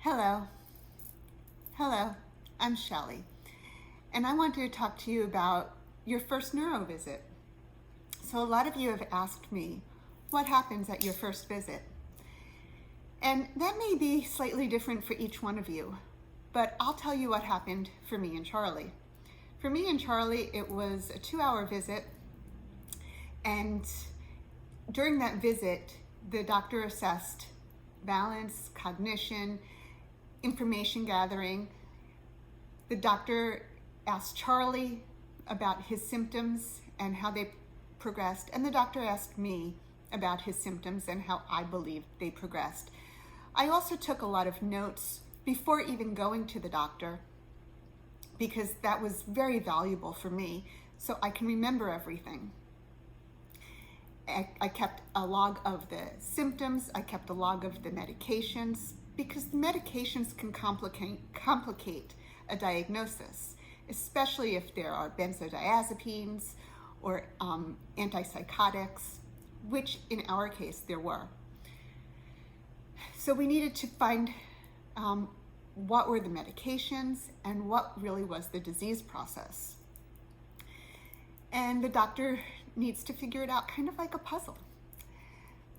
Hello. Hello, I'm Shelley, and I wanted to talk to you about your first neuro visit. So a lot of you have asked me, what happens at your first visit? And that may be slightly different for each one of you, but I'll tell you what happened for me and Charlie. For me and Charlie, it was a 2-hour visit, and during that visit, the doctor assessed balance, cognition, information gathering. The doctor asked Charlie about his symptoms and how they progressed, and the doctor asked me about his symptoms and how I believed they progressed. I also took a lot of notes before even going to the doctor because that was very valuable for me, so I can remember everything. I kept a log of the symptoms, I kept a log of the medications, because the medications can complicate a diagnosis, especially if there are benzodiazepines or antipsychotics, which in our case there were. So we needed to find what were the medications and what really was the disease process. And the doctor needs to figure it out kind of like a puzzle.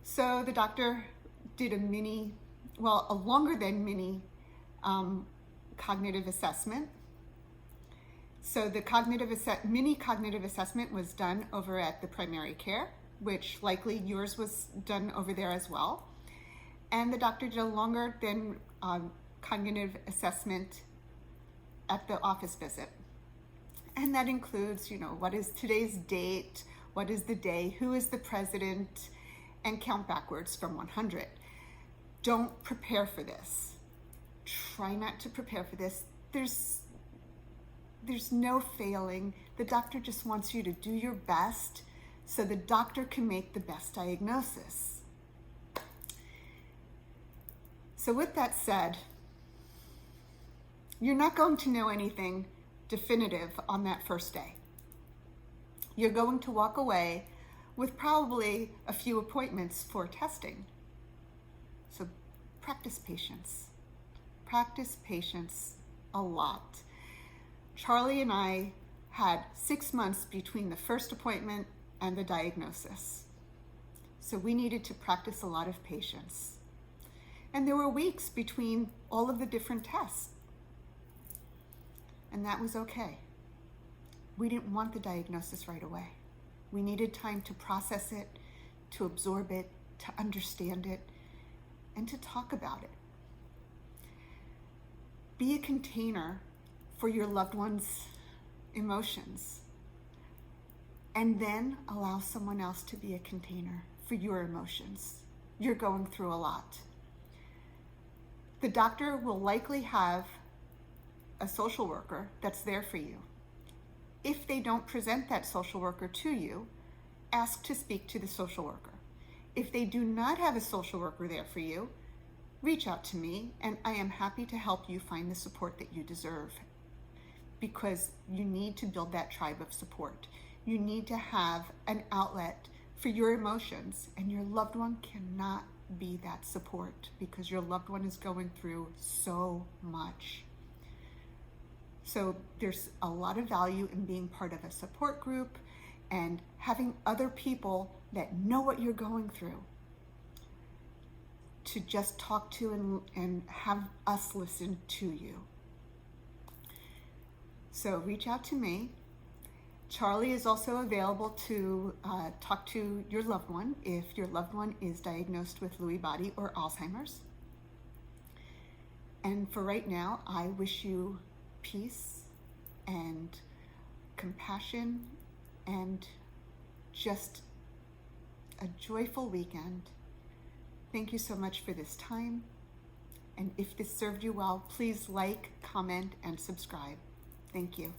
So the doctor did a longer than mini cognitive assessment. So the mini cognitive assessment was done over at the primary care, which likely yours was done over there as well. And the doctor did a longer than cognitive assessment at the office visit. And that includes, what is today's date, what is the day, who is the president, and count backwards from 100. Don't prepare for this. Try not to prepare for this. There's no failing. The doctor just wants you to do your best so the doctor can make the best diagnosis. So with that said, you're not going to know anything definitive on that first day. You're going to walk away with probably a few appointments for testing. So practice patience. Practice patience a lot. Charlie and I had 6 months between the first appointment and the diagnosis. So we needed to practice a lot of patience. And there were weeks between all of the different tests. And that was okay. We didn't want the diagnosis right away. We needed time to process it, to absorb it, to understand it, and to talk about it. Be a container for your loved one's emotions, and then allow someone else to be a container for your emotions. You're going through a lot. The doctor will likely have a social worker that's there for you. If they don't present that social worker to you, ask to speak to the social worker. If they do not have a social worker there for you, reach out to me, and I am happy to help you find the support that you deserve, because you need to build that tribe of support. You need to have an outlet for your emotions, and your loved one cannot be that support because your loved one is going through so much. So there's a lot of value in being part of a support group and having other people that know what you're going through to just talk to and have us listen to you. So reach out to me. Charlie is also available to talk to your loved one if your loved one is diagnosed with Lewy body or Alzheimer's. And for right now, I wish you peace and compassion and just a joyful weekend. Thank you so much for this time. And if this served you well, please like, comment, and subscribe. Thank you.